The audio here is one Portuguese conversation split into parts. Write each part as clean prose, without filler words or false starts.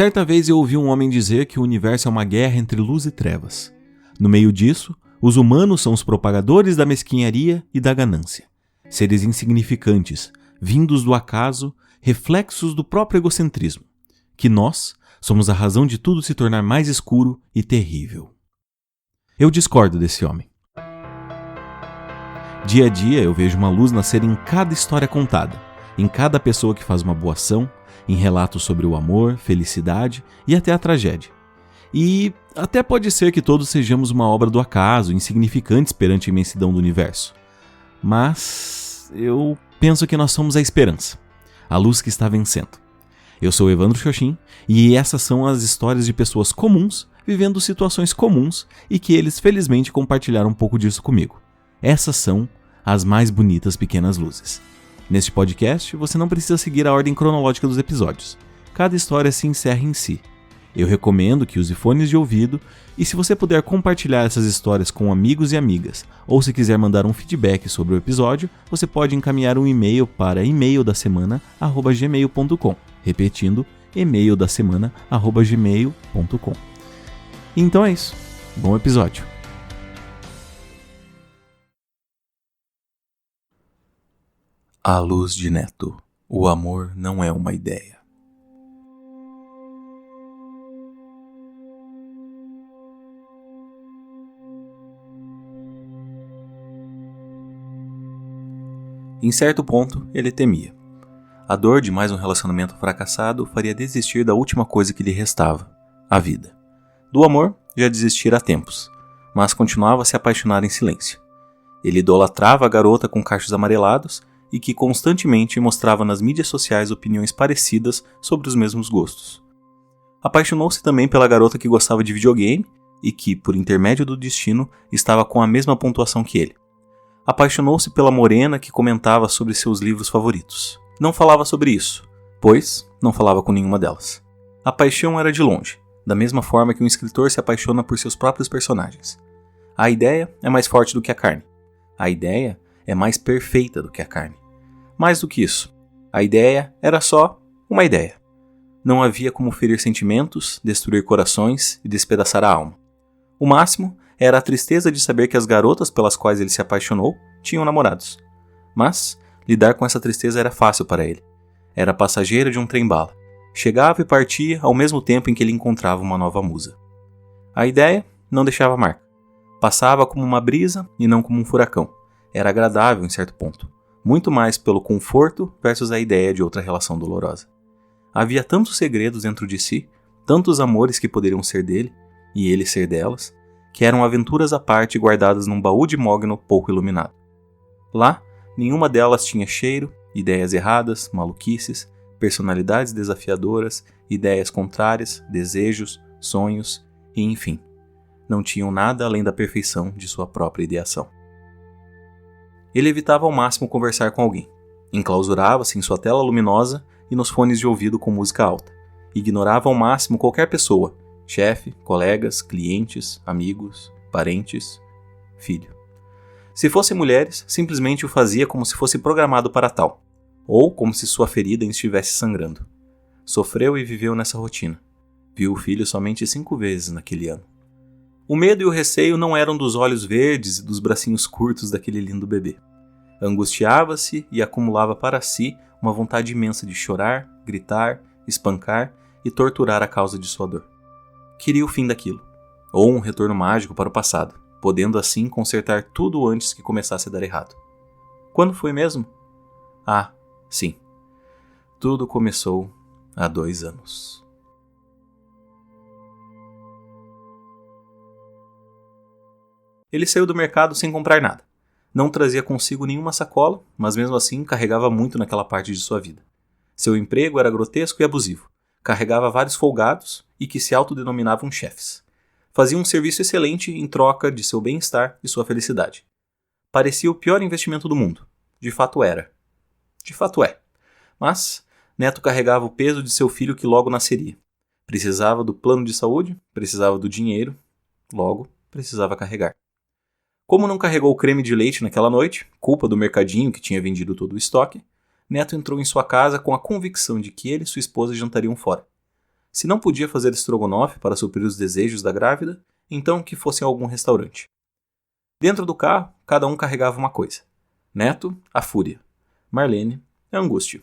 Certa vez eu ouvi um homem dizer que o universo é uma guerra entre luz e trevas. No meio disso, os humanos são os propagadores da mesquinharia e da ganância. Seres insignificantes, vindos do acaso, reflexos do próprio egocentrismo. Que nós somos a razão de tudo se tornar mais escuro e terrível. Eu discordo desse homem. Dia a dia eu vejo uma luz nascer em cada história contada, em cada pessoa que faz uma boa ação, em relatos sobre o amor, felicidade e até a tragédia. E até pode ser que todos sejamos uma obra do acaso, insignificantes perante a imensidão do universo. Mas eu penso que nós somos a esperança, a luz que está vencendo. Eu sou Evandro Xoxin e essas são as histórias de pessoas comuns vivendo situações comuns e que eles felizmente compartilharam um pouco disso comigo. Essas são as mais bonitas pequenas luzes. Neste podcast, você não precisa seguir a ordem cronológica dos episódios. Cada história se encerra em si. Eu recomendo que use fones de ouvido e se você puder compartilhar essas histórias com amigos e amigas, ou se quiser mandar um feedback sobre o episódio, você pode encaminhar um e-mail para emaildacemana@gmail.com. Repetindo, emaildacemana@gmail.com. Então é isso. Bom episódio. A luz de Neto. O amor não é uma ideia. Em certo ponto, ele temia. A dor de mais um relacionamento fracassado o faria desistir da última coisa que lhe restava, a vida. Do amor, já desistira há tempos, mas continuava a se apaixonar em silêncio. Ele idolatrava a garota com cachos amarelados e que constantemente mostrava nas mídias sociais opiniões parecidas sobre os mesmos gostos. Apaixonou-se também pela garota que gostava de videogame e que, por intermédio do destino, estava com a mesma pontuação que ele. Apaixonou-se pela morena que comentava sobre seus livros favoritos. Não falava sobre isso, pois não falava com nenhuma delas. A paixão era de longe, da mesma forma que um escritor se apaixona por seus próprios personagens. A ideia é mais forte do que a carne. A ideia é mais perfeita do que a carne. Mais do que isso, a ideia era só uma ideia. Não havia como ferir sentimentos, destruir corações e despedaçar a alma. O máximo era a tristeza de saber que as garotas pelas quais ele se apaixonou tinham namorados. Mas lidar com essa tristeza era fácil para ele. Era passageiro de um trem-bala. Chegava e partia ao mesmo tempo em que ele encontrava uma nova musa. A ideia não deixava marca. Passava como uma brisa e não como um furacão. Era agradável em certo ponto. Muito mais pelo conforto versus a ideia de outra relação dolorosa. Havia tantos segredos dentro de si, tantos amores que poderiam ser dele, e ele ser delas, que eram aventuras à parte guardadas num baú de mogno pouco iluminado. Lá, nenhuma delas tinha cheiro, ideias erradas, maluquices, personalidades desafiadoras, ideias contrárias, desejos, sonhos e, enfim, não tinham nada além da perfeição de sua própria ideação. Ele evitava ao máximo conversar com alguém. Enclausurava-se em sua tela luminosa e nos fones de ouvido com música alta. Ignorava ao máximo qualquer pessoa, chefe, colegas, clientes, amigos, parentes, filho. Se fossem mulheres, simplesmente o fazia como se fosse programado para tal, ou como se sua ferida estivesse sangrando. Sofreu e viveu nessa rotina. Viu o filho somente 5 vezes naquele ano. O medo e o receio não eram dos olhos verdes e dos bracinhos curtos daquele lindo bebê. Angustiava-se e acumulava para si uma vontade imensa de chorar, gritar, espancar e torturar a causa de sua dor. Queria o fim daquilo, ou um retorno mágico para o passado, podendo assim consertar tudo antes que começasse a dar errado. Quando foi mesmo? Ah, sim. Tudo começou há 2 anos. Ele saiu do mercado sem comprar nada. Não trazia consigo nenhuma sacola, mas mesmo assim carregava muito naquela parte de sua vida. Seu emprego era grotesco e abusivo. Carregava vários folgados e que se autodenominavam chefes. Fazia um serviço excelente em troca de seu bem-estar e sua felicidade. Parecia o pior investimento do mundo. De fato era. De fato é. Mas Neto carregava o peso de seu filho que logo nasceria. Precisava do plano de saúde, precisava do dinheiro, logo precisava carregar. Como não carregou o creme de leite naquela noite, culpa do mercadinho que tinha vendido todo o estoque, Neto entrou em sua casa com a convicção de que ele e sua esposa jantariam fora. Se não podia fazer estrogonofe para suprir os desejos da grávida, então que fosse em algum restaurante. Dentro do carro, cada um carregava uma coisa. Neto, a fúria. Marlene, a angústia.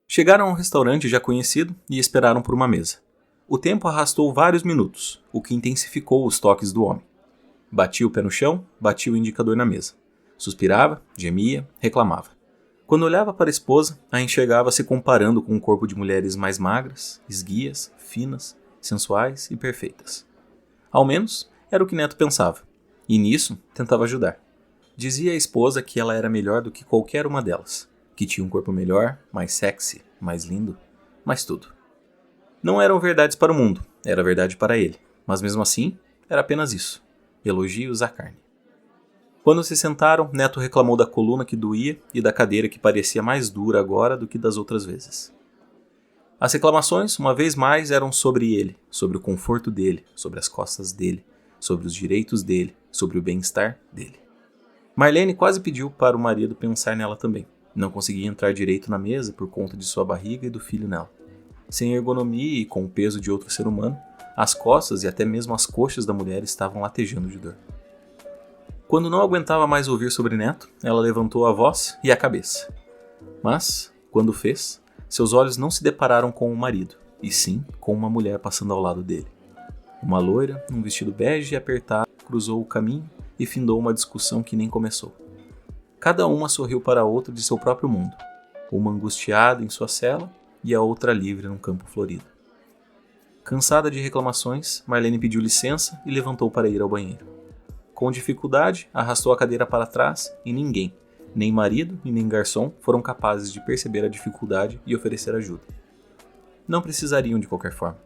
Chegaram a um restaurante já conhecido e esperaram por uma mesa. O tempo arrastou vários minutos, o que intensificou os toques do homem. Batia o pé no chão, batia o indicador na mesa. Suspirava, gemia, reclamava. Quando olhava para a esposa, a enxergava se comparando com um corpo de mulheres mais magras, esguias, finas, sensuais e perfeitas. Ao menos, era o que Neto pensava, e nisso tentava ajudar. Dizia à esposa que ela era melhor do que qualquer uma delas, que tinha um corpo melhor, mais sexy, mais lindo, mais tudo. Não eram verdades para o mundo, era verdade para ele, mas mesmo assim, era apenas isso, elogios à carne. Quando se sentaram, Neto reclamou da coluna que doía e da cadeira que parecia mais dura agora do que das outras vezes. As reclamações, uma vez mais, eram sobre ele, sobre o conforto dele, sobre as costas dele, sobre os direitos dele, sobre o bem-estar dele. Marlene quase pediu para o marido pensar nela também. Não conseguia entrar direito na mesa por conta de sua barriga e do filho nela. Sem ergonomia e com o peso de outro ser humano, as costas e até mesmo as coxas da mulher estavam latejando de dor. Quando não aguentava mais ouvir sobre Neto, ela levantou a voz e a cabeça. Mas, quando fez, seus olhos não se depararam com o marido, e sim com uma mulher passando ao lado dele. Uma loira, num vestido bege e apertado, cruzou o caminho e findou uma discussão que nem começou. Cada uma sorriu para a outra de seu próprio mundo, uma angustiada em sua cela e a outra livre num campo florido. Cansada de reclamações, Marlene pediu licença e levantou para ir ao banheiro. Com dificuldade, arrastou a cadeira para trás e ninguém, nem marido e nem garçom, foram capazes de perceber a dificuldade e oferecer ajuda. Não precisariam de qualquer forma.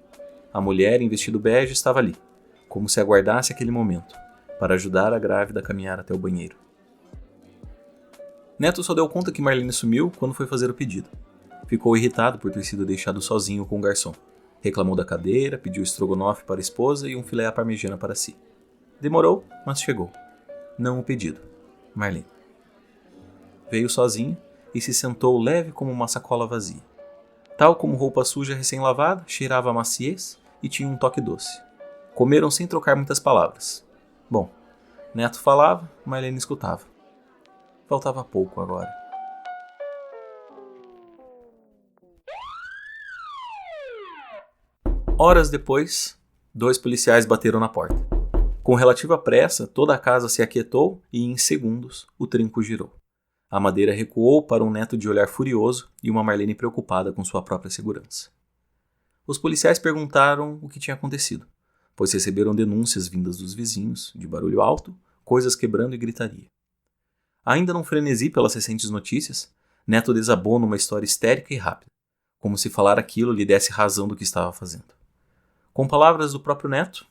A mulher em vestido bege estava ali, como se aguardasse aquele momento, para ajudar a grávida a caminhar até o banheiro. Neto só deu conta que Marlene sumiu quando foi fazer o pedido. Ficou irritado por ter sido deixado sozinho com o garçom. Reclamou da cadeira, pediu estrogonofe para a esposa e um filé à parmegiana para si. Demorou, mas chegou. Não o pedido. Marlene. Veio sozinho e se sentou leve como uma sacola vazia. Tal como roupa suja recém-lavada, cheirava a maciez e tinha um toque doce. Comeram sem trocar muitas palavras. Bom, Neto falava, Marlene escutava. Faltava pouco agora. Horas depois, 2 policiais bateram na porta. Com relativa pressa, toda a casa se aquietou e, em segundos, o trinco girou. A madeira recuou para um Neto de olhar furioso e uma Marlene preocupada com sua própria segurança. Os policiais perguntaram o que tinha acontecido, pois receberam denúncias vindas dos vizinhos, de barulho alto, coisas quebrando e gritaria. Ainda num frenesi pelas recentes notícias, Neto desabou numa história histérica e rápida, como se falar aquilo lhe desse razão do que estava fazendo. Com palavras do próprio Neto,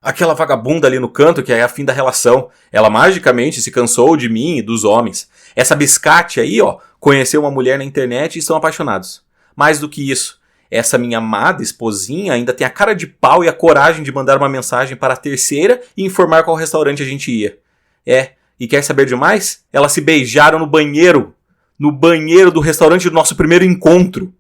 aquela vagabunda ali no canto que é a fim da relação. Ela magicamente se cansou de mim e dos homens. Essa biscate aí, conheceu uma mulher na internet e estão apaixonados. Mais do que isso, essa minha amada esposinha ainda tem a cara de pau e a coragem de mandar uma mensagem para a terceira e informar qual restaurante a gente ia. E quer saber de mais? Elas se beijaram no banheiro do restaurante do nosso primeiro encontro.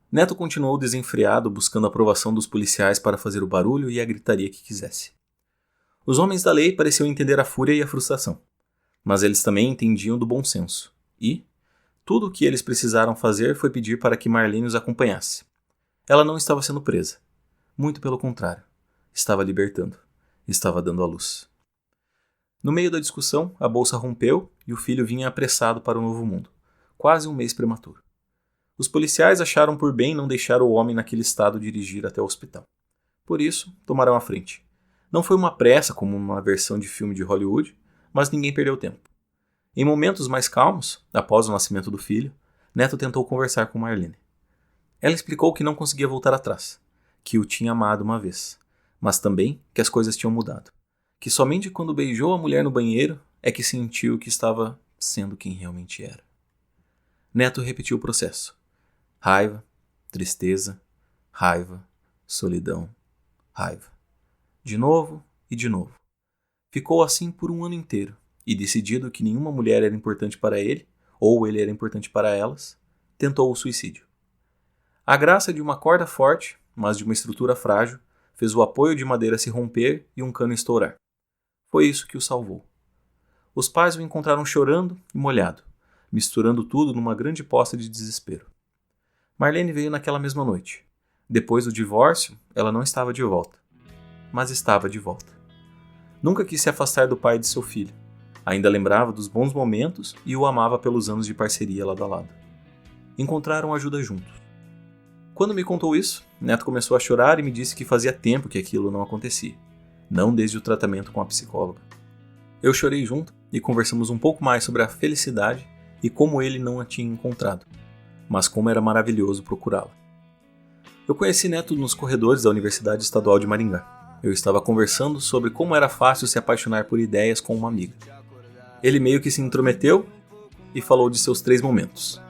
Neto continuou desenfreado, buscando a aprovação dos policiais para fazer o barulho e a gritaria que quisesse. Os homens da lei pareciam entender a fúria e a frustração, mas eles também entendiam do bom senso. E tudo o que eles precisaram fazer foi pedir para que Marlene os acompanhasse. Ela não estava sendo presa. Muito pelo contrário. Estava libertando. Estava dando à luz. No meio da discussão, a bolsa rompeu e o filho vinha apressado para o novo mundo. Quase um mês prematuro. Os policiais acharam por bem não deixar o homem naquele estado dirigir até o hospital. Por isso, tomaram a frente. Não foi uma pressa como uma versão de filme de Hollywood, mas ninguém perdeu tempo. Em momentos mais calmos, após o nascimento do filho, Neto tentou conversar com Marlene. Ela explicou que não conseguia voltar atrás, que o tinha amado uma vez, mas também que as coisas tinham mudado, que somente quando beijou a mulher no banheiro é que sentiu que estava sendo quem realmente era. Neto repetiu o processo. Raiva, tristeza, raiva, solidão, raiva. De novo e de novo. Ficou assim por um ano inteiro, e decidido que nenhuma mulher era importante para ele, ou ele era importante para elas, tentou o suicídio. A graça de uma corda forte, mas de uma estrutura frágil, fez o apoio de madeira se romper e um cano estourar. Foi isso que o salvou. Os pais o encontraram chorando e molhado, misturando tudo numa grande poça de desespero. Marlene veio naquela mesma noite. Depois do divórcio, ela não estava de volta. Mas estava de volta. Nunca quis se afastar do pai de seu filho. Ainda lembrava dos bons momentos e o amava pelos anos de parceria lado a lado. Encontraram ajuda juntos. Quando me contou isso, Neto começou a chorar e me disse que fazia tempo que aquilo não acontecia. Não desde o tratamento com a psicóloga. Eu chorei junto e conversamos um pouco mais sobre a felicidade e como ele não a tinha encontrado, mas como era maravilhoso procurá-la. Eu conheci Neto nos corredores da Universidade Estadual de Maringá. Eu estava conversando sobre como era fácil se apaixonar por ideias com uma amiga. Ele meio que se intrometeu e falou de seus 3 momentos.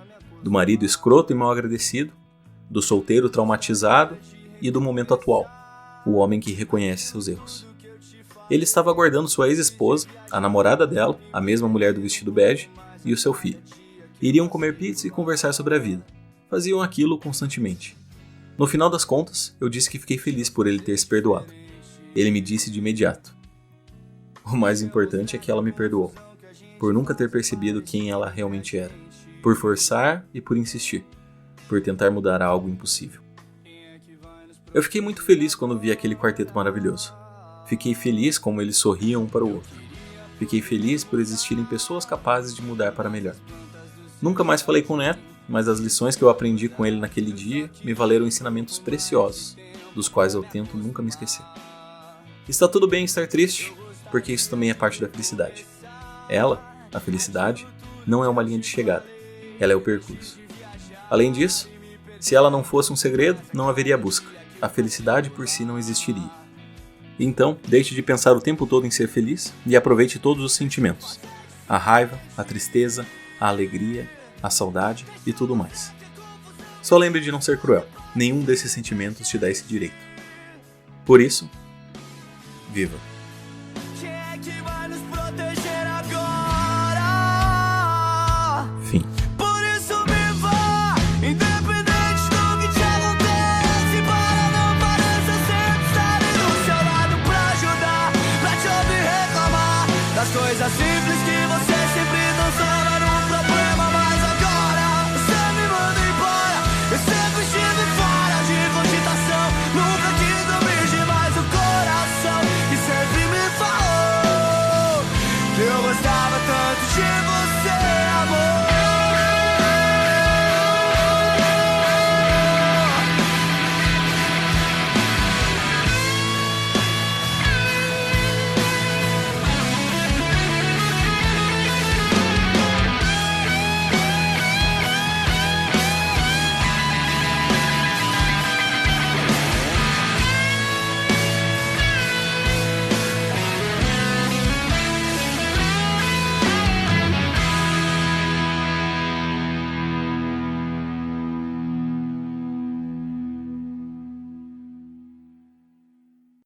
Do marido escroto e mal agradecido, do solteiro traumatizado e do momento atual, o homem que reconhece seus erros. Ele estava aguardando sua ex-esposa, a namorada dela, a mesma mulher do vestido bege, e o seu filho. Iriam comer pizza e conversar sobre a vida. Faziam aquilo constantemente. No final das contas, eu disse que fiquei feliz por ele ter se perdoado. Ele me disse de imediato. O mais importante é que ela me perdoou, por nunca ter percebido quem ela realmente era, por forçar e por insistir, por tentar mudar algo impossível. Eu fiquei muito feliz quando vi aquele quarteto maravilhoso. Fiquei feliz como eles sorriam um para o outro. Fiquei feliz por existirem pessoas capazes de mudar para melhor. Nunca mais falei com o Neto, mas as lições que eu aprendi com ele naquele dia me valeram ensinamentos preciosos, dos quais eu tento nunca me esquecer. Está tudo bem estar triste, porque isso também é parte da felicidade. Ela, a felicidade, não é uma linha de chegada, ela é o percurso. Além disso, se ela não fosse um segredo, não haveria busca. A felicidade por si não existiria. Então, deixe de pensar o tempo todo em ser feliz e aproveite todos os sentimentos. A raiva, a tristeza, a alegria, a saudade e tudo mais. Só lembre de não ser cruel. Nenhum desses sentimentos te dá esse direito. Por isso, viva!